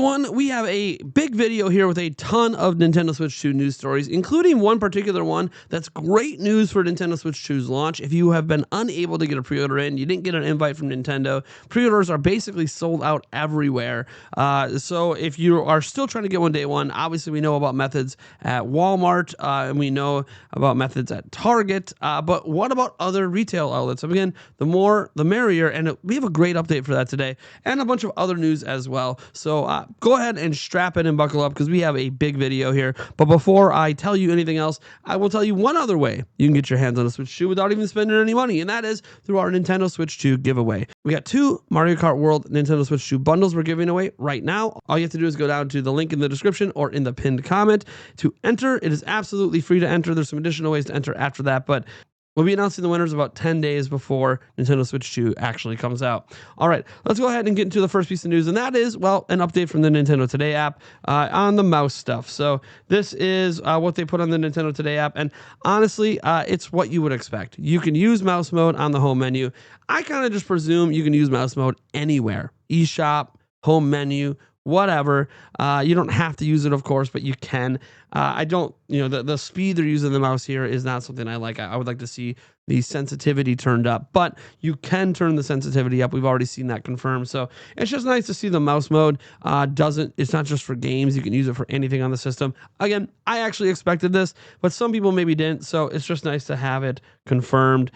everyone, we have a big video here with a ton of Nintendo Switch 2 news stories, including one particular one that's great news for Nintendo Switch 2's launch. If you have been unable to get a pre-order in, you didn't get an invite from Nintendo, pre-orders are basically sold out everywhere. So if you are still trying to get one day one, obviously we know about methods at Walmart, and we know about methods at Target, but what about other retail outlets? So again, the more the merrier, and we have a great update for that today, and a bunch of other news as well. So go ahead and strap in and buckle up because we have a big video here. But before I tell you anything else, I will tell you one other way you can get your hands on a Switch 2 without even spending any money, and that is through our Nintendo Switch 2 giveaway. We got 2 Mario Kart World Nintendo Switch 2 bundles we're giving away right now. All you have to do is go down to the link in the description or in the pinned comment to enter. It is absolutely free to enter. There's some additional ways to enter after that, but we'll be announcing the winners about 10 days before Nintendo Switch 2 actually comes out. All right, let's go ahead and get into the first piece of news, and that is, well, an update from the Nintendo Today app on the mouse stuff. So this is what they put on the Nintendo Today app, and honestly, it's what you would expect. You can use mouse mode on the home menu. I kind of just presume you can use mouse mode anywhere. eShop, home menu, whatever. You don't have to use it, of course, but you can. I don't, the speed they're using the mouse here is not something I like. I would like to see the sensitivity turned up, but you can turn the sensitivity up. We've already seen that confirmed. So it's just nice to see the mouse mode it's not just for games. You can use it for anything on the system. Again, I actually expected this, but some people maybe didn't. So it's just nice to have it confirmed.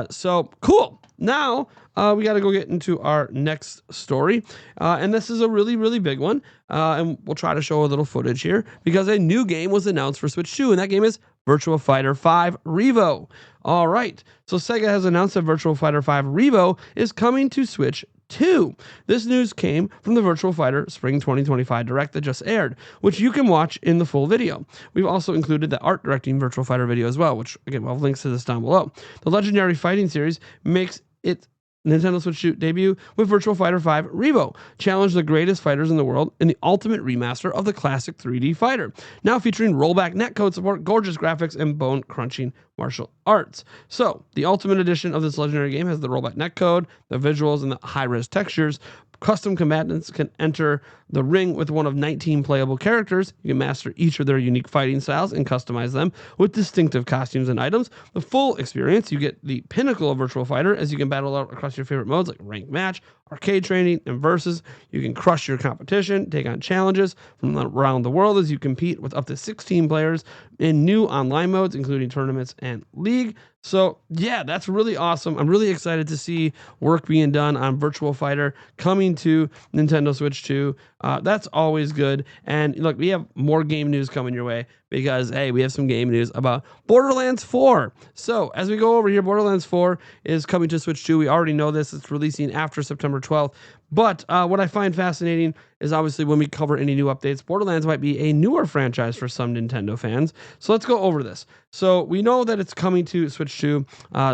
So cool. Now, we got to go get into our next story. And this is a really, really big one. And we'll try to show a little footage here because a new game was announced for Switch 2, and that game is Virtua Fighter 5 R.E.V.O. All right. So Sega has announced that Virtua Fighter 5 R.E.V.O. is coming to Switch 2. This news came from the Virtua Fighter Spring 2025 Direct that just aired, which you can watch in the full video. We've also included the art directing Virtua Fighter video as well, which again, we'll have links to this down below. The legendary fighting series makes its Nintendo Switch 2 debut with Virtua Fighter 5 R.E.V.O. Challenge the greatest fighters in the world in the ultimate remaster of the classic 3D fighter. Now featuring rollback netcode support, gorgeous graphics, and bone-crunching martial arts. So, the ultimate edition of this legendary game has the rollback netcode, the visuals, and the high-res textures. Custom combatants can enter the ring with one of 19 playable characters. You can master each of their unique fighting styles and customize them with distinctive costumes and items. The full experience, you get the pinnacle of Virtua Fighter as you can battle out across your favorite modes like ranked match, arcade training, and versus. You can crush your competition, take on challenges from around the world as you compete with up to 16 players in new online modes, including tournaments and league. So yeah, that's really awesome. I'm really excited to see work being done on Virtua Fighter coming to Nintendo Switch 2. That's always good. And look, we have more game news coming your way because, hey, we have some game news about Borderlands 4. So as we go over here, Borderlands 4 is coming to Switch 2. We already know this. It's releasing after September 12th. But what I find fascinating is obviously when we cover any new updates, Borderlands might be a newer franchise for some Nintendo fans. So let's go over this. So we know that it's coming to Switch 2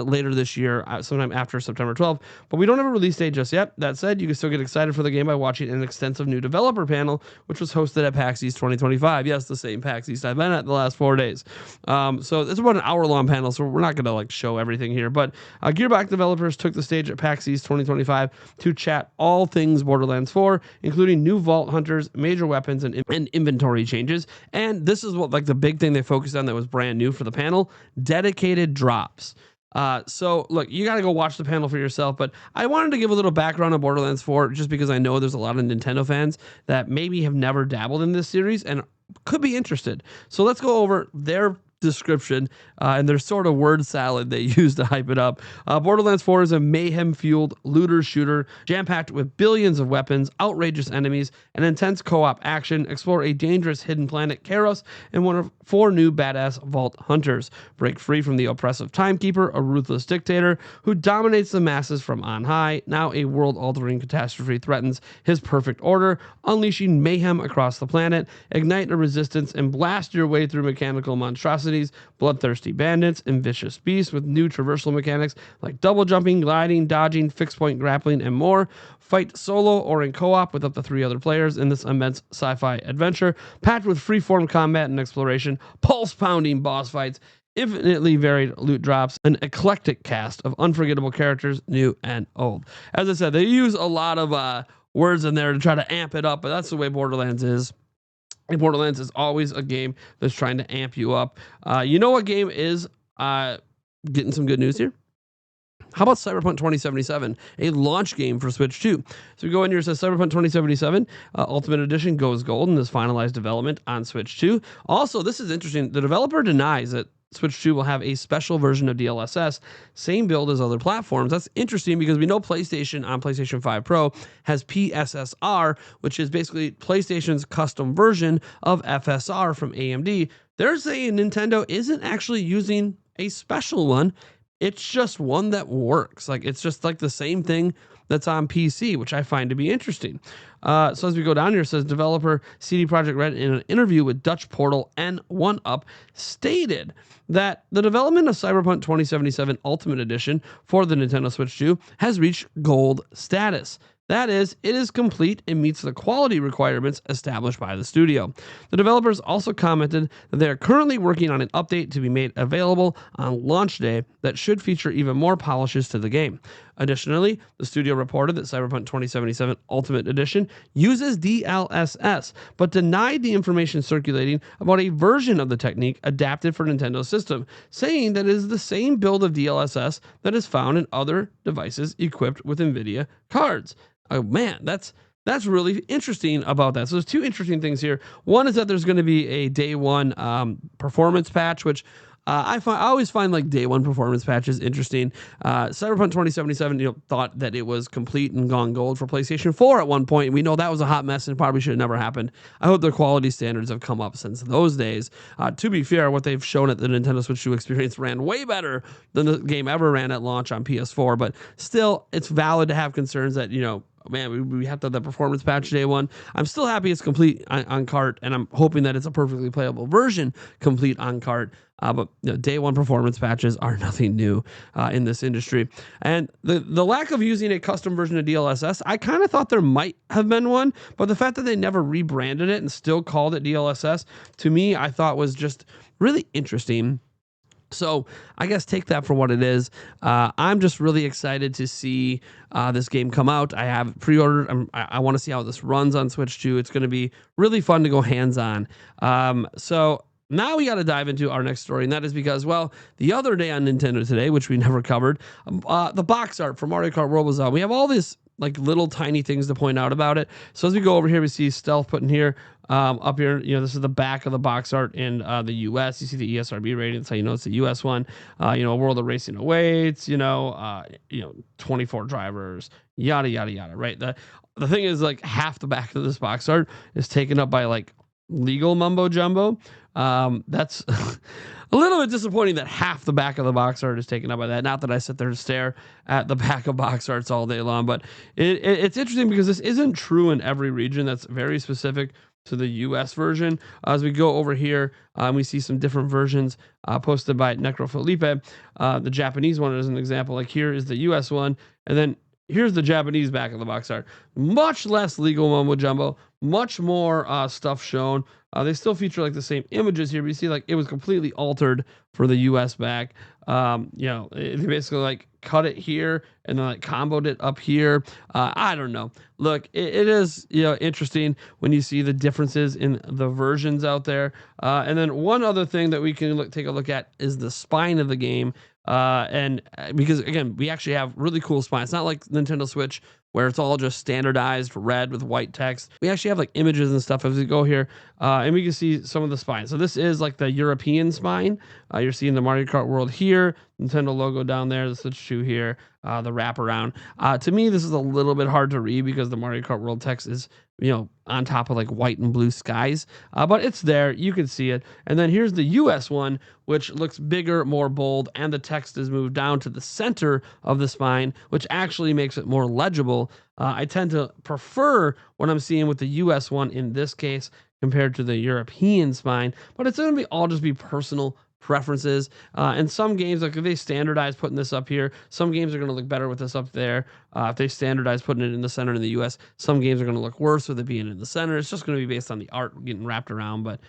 later this year, sometime after September 12th, but we don't have a release date just yet. That said, you can still get excited for the game by watching an extensive new developer panel, which was hosted at PAX East 2025. Yes, the same PAX East I've been at the last 4 days. So it's about an hour-long panel, so we're not going to show everything here, but Gearbox developers took the stage at PAX East 2025 to chat all things Borderlands 4, including new vault hunters, major weapons, and inventory changes. And this is what the big thing they focused on that was brand new for the panel: dedicated drops. So look, you got to go watch the panel for yourself, but I wanted to give a little background on Borderlands 4 just because I know there's a lot of Nintendo fans that maybe have never dabbled in this series and could be interested. So let's go over their description and their sort of word salad they use to hype it up. Borderlands 4 is a mayhem-fueled looter shooter jam-packed with billions of weapons, outrageous enemies, and intense co-op action. Explore a dangerous hidden planet, Kairos, and one of 4 new badass vault hunters. Break free from the oppressive timekeeper, a ruthless dictator who dominates the masses from on high. Now a world-altering catastrophe threatens his perfect order, unleashing mayhem across the planet. Ignite a resistance and blast your way through mechanical monstrosities, bloodthirsty bandits, and vicious beasts with new traversal mechanics like double jumping, gliding, dodging, fixed point grappling, and more. Fight solo or in co-op with up to 3 other players in this immense sci-fi adventure, packed with free-form combat and exploration, pulse-pounding boss fights, infinitely varied loot drops, an eclectic cast of unforgettable characters, new and old. As I said, they use a lot of words in there to try to amp it up, but that's the way Borderlands is. And Borderlands is always a game that's trying to amp you up. You know what game is getting some good news here? How about Cyberpunk 2077, a launch game for Switch 2? So we go in here, it says Cyberpunk 2077 Ultimate Edition goes gold and is finalized development on Switch 2. Also, this is interesting. The developer denies that Switch 2 will have a special version of DLSS, same build as other platforms. That's interesting because we know PlayStation on PlayStation 5 Pro has PSSR, which is basically PlayStation's custom version of FSR from AMD. They're saying Nintendo isn't actually using a special one. It's just one that works. Like, it's just like the same thing that's on PC, which I find to be interesting. So as we go down here, it says developer CD Projekt Red in an interview with Dutch portal and 1UP stated that the development of Cyberpunk 2077 Ultimate Edition for the Nintendo Switch 2 has reached gold status. That is, it is complete and meets the quality requirements established by the studio. The developers also commented that they are currently working on an update to be made available on launch day that should feature even more polishes to the game. Additionally, the studio reported that Cyberpunk 2077 Ultimate Edition uses DLSS, but denied the information circulating about a version of the technique adapted for Nintendo's system, saying that it is the same build of DLSS that is found in other devices equipped with NVIDIA cards. Oh man, that's really interesting about that. So there's two interesting things here. One is that there's going to be a day one performance patch, which I always find like day one performance patches interesting. Cyberpunk 2077, thought that it was complete and gone gold for PlayStation 4 at one point. We know that was a hot mess and probably should have never happened. I hope their quality standards have come up since those days. To be fair, what they've shown at the Nintendo Switch 2 experience ran way better than the game ever ran at launch on PS4. But still, it's valid to have concerns that, man, we have to have that performance patch day one. I'm still happy it's complete on Kart, and I'm hoping that it's a perfectly playable version complete on Kart. But day one performance patches are nothing new in this industry. And the lack of using a custom version of DLSS, I kind of thought there might have been one, but the fact that they never rebranded it and still called it DLSS, to me, I thought was just really interesting. So I guess take that for what it is. I'm just really excited to see this game come out. I have pre-ordered. I want to see how this runs on Switch 2. It's going to be really fun to go hands-on. So now we got to dive into our next story, and that is because, well, the other day on Nintendo Today, which we never covered, the box art for Mario Kart World was out. We have all this like little tiny things to point out about it. So as we go over here, we see Stealth put in here. Up here, this is the back of the box art in the U.S. You see the ESRB rating. That's how you know it's the U.S. one. World of Racing awaits. 24 drivers. Yada yada yada. Right. The thing is, like, half the back of this box art is taken up by like legal mumbo jumbo. That's a little bit disappointing that half the back of the box art is taken up by that. Not that I sit there to stare at the back of box arts all day long, but it's interesting because this isn't true in every region. That's very specific to the US version. As we go over here, we see some different versions posted by Necro Felipe. The Japanese one is an example. Like, here is the US one, and then here's the Japanese back of the box art. Much less legal mumbo jumbo, much more stuff shown. They still feature like the same images here, but you see like it was completely altered for the US back. They basically like cut it here and then like comboed it up here. I don't know. Look, it is interesting when you see the differences in the versions out there. And then one other thing that we can take a look at is the spine of the game. And because again, we actually have really cool spine. It's not like Nintendo Switch where it's all just standardized red with white text. We actually have like images and stuff as we go here, and we can see some of the spine. So this is like the European spine. You're seeing the Mario Kart World here, Nintendo logo down there, the Switch 2 here, the wraparound. To me, this is a little bit hard to read because the Mario Kart World text is on top of like white and blue skies, but it's there. You can see it. And then here's the US one, which looks bigger, more bold, and the text is moved down to the center of the spine, which actually makes it more legible. I tend to prefer what I'm seeing with the US one in this case compared to the European spine, but it's going to all just be personal preferences. And some games, like if they standardize putting this up here, some games are going to look better with this up there. If they standardize putting it in the center in the US, some games are going to look worse with it being in the center. It's just going to be based on the art getting wrapped around. But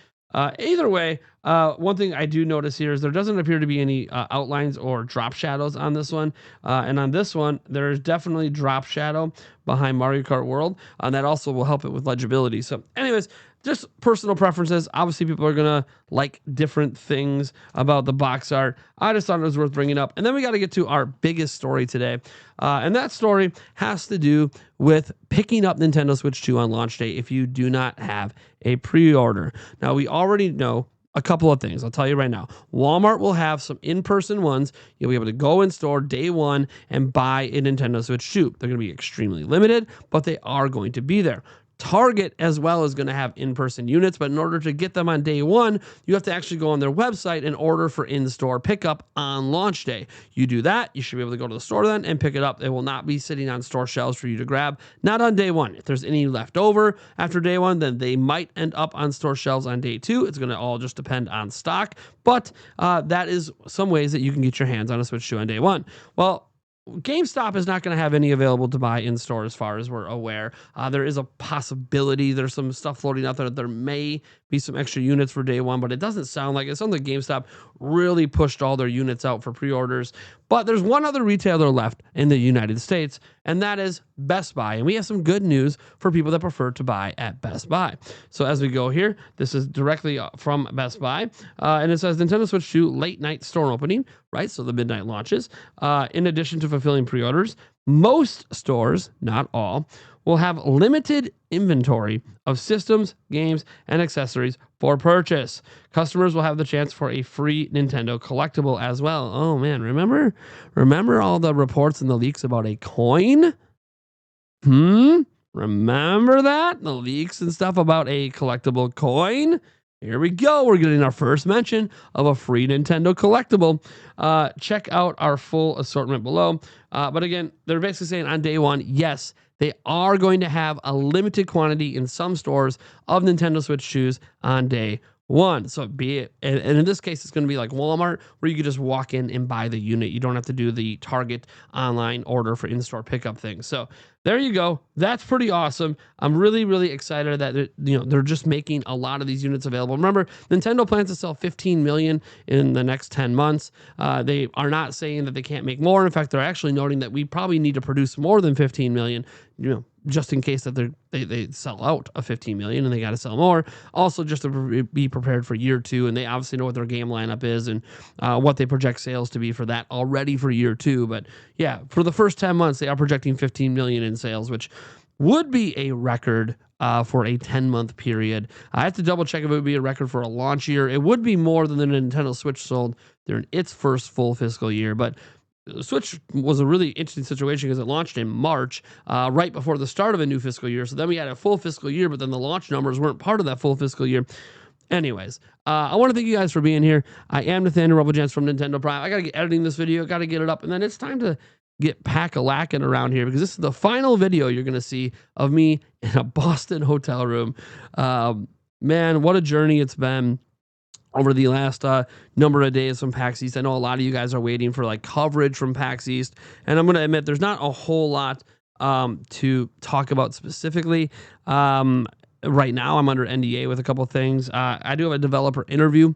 either way, One thing I do notice here is there doesn't appear to be any outlines or drop shadows on this one. And on this one, there's definitely drop shadow behind Mario Kart World. And that also will help it with legibility. So anyways, just personal preferences. Obviously, people are going to like different things about the box art. I just thought it was worth bringing up. And then we got to get to our biggest story today. And that story has to do with picking up Nintendo Switch 2 on launch day if you do not have a pre-order. Now, we already know a couple of things. I'll tell you right now. Walmart will have some in-person ones. You'll be able to go in store day one and buy a Nintendo Switch 2. They're going to be extremely limited, but they are going to be there. Target as well is going to have in-person units, but in order to get them on day one, you have to actually go on their website and order for in-store pickup on launch day. You do that, you should be able to go to the store then and pick it up. It will not be sitting on store shelves for you to grab, not on day one. If there's any left over after day one, then they might end up on store shelves on day two. It's going to all just depend on stock, but that is some ways that you can get your hands on a Switch 2 on day one. Well, GameStop is not going to have any available to buy in store as far as we're aware. There is a possibility. There's some stuff floating out there that there may be some extra units for day one, but it doesn't sound like it. It sounds like GameStop really pushed all their units out for pre-orders. But there's one other retailer left in the United States, and that is Best Buy. And we have some good news for people that prefer to buy at Best Buy. So as we go here, this is directly from Best Buy, and it says Nintendo Switch 2 late night store opening, right? So the midnight launches. In addition to fulfilling pre-orders, most stores, not all, will have limited inventory of systems, games, and accessories for purchase. Customers will have the chance for a free Nintendo collectible as well. Oh man, remember all the reports and the leaks about a coin? Remember that? The leaks and stuff about a collectible coin? Here we go. We're getting our first mention of a free Nintendo collectible. Check out our full assortment below. But again, they're basically saying on day one, yes, they are going to have a limited quantity in some stores of Nintendo Switch shoes on day one. So be it, and in this case, it's going to be like Walmart, where you can just walk in and buy the unit. You don't have to do the Target online order for in-store pickup thing. So there you go. That's pretty awesome. I'm really, really excited that they're just making a lot of these units available. Remember, Nintendo plans to sell 15 million in the next 10 months. They are not saying that they can't make more. In fact, they're actually noting that we probably need to produce more than 15 million, just in case that they sell out of 15 million and they got to sell more. Also, just to be prepared for year two, and they obviously know what their game lineup is and what they project sales to be for that already for year two. But yeah, for the first 10 months, they are projecting 15 million in sales, which would be a record for a 10-month period. I have to double check if it would be a record for a launch year. It would be more than the Nintendo Switch sold during its first full fiscal year, but the Switch was a really interesting situation because it launched in March, right before the start of a new fiscal year. So then we had a full fiscal year, but then the launch numbers weren't part of that full fiscal year. Anyways, I want to thank you guys for being here. I am Nathaniel Rebelgents from Nintendo Prime. I got to get editing this video, got to get it up, and then it's time to get pack-a-lackin' around here because this is the final video you're going to see of me in a Boston hotel room. Man, what a journey it's been over the last number of days from PAX East. I know a lot of you guys are waiting for like coverage from PAX East, and I'm going to admit there's not a whole lot to talk about specifically. Right now, I'm under NDA with a couple of things. I do have a developer interview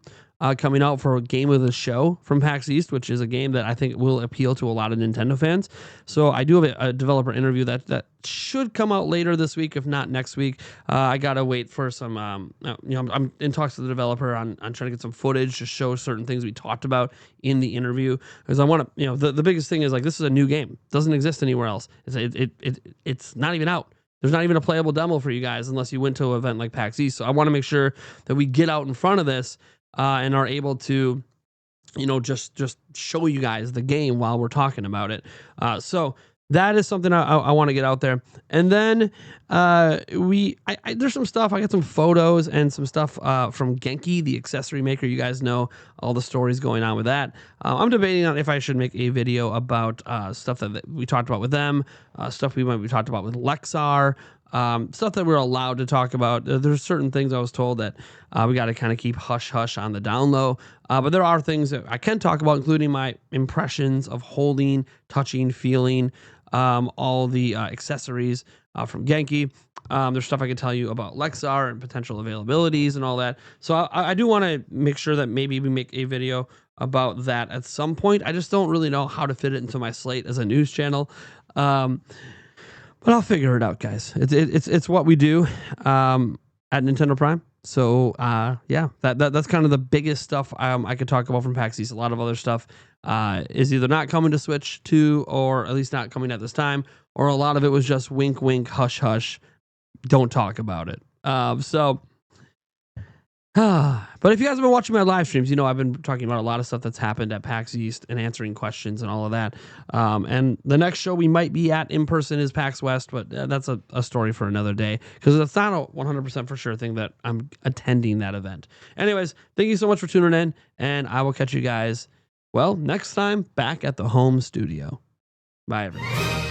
coming out for a game of the show from PAX East, which is a game that I think will appeal to a lot of Nintendo fans. So I do have a developer interview that should come out later this week, if not next week. I gotta wait for some. I'm in talks with the developer on trying to get some footage to show certain things we talked about in the interview, because I want to. The biggest thing is like this is a new game, doesn't exist anywhere else. It's not even out. There's not even a playable demo for you guys unless you went to an event like PAX East. So I want to make sure that we get out in front of this and are able to, just show you guys the game while we're talking about it. So that is something I want to get out there. And then there's some stuff. I got some photos and some stuff from Genki, the accessory maker. You guys know all the stories going on with that. I'm debating on if I should make a video about stuff that we talked about with them, stuff we talked about with Lexar, stuff that we're allowed to talk about. There's certain things I was told that we got to kind of keep hush-hush on the down low. But there are things that I can talk about, including my impressions of holding, touching, feeling all the accessories from Genki. There's stuff I can tell you about Lexar and potential availabilities and all that. So I do want to make sure that maybe we make a video about that at some point. I just don't really know how to fit it into my slate as a news channel. But I'll figure it out, guys. It's what we do at Nintendo Prime. So yeah, that's kind of the biggest stuff I could talk about from PAX East. A lot of other stuff is either not coming to Switch 2, or at least not coming at this time, or a lot of it was just wink, wink, hush, hush. Don't talk about it. But if you guys have been watching my live streams, you know I've been talking about a lot of stuff that's happened at PAX East and answering questions and all of that. And the next show we might be at in person is PAX West, but that's a story for another day, because it's not a 100% for sure thing that I'm attending that event. Anyways, thank you so much for tuning in, and I will catch you guys, well, next time back at the home studio. Bye, everyone.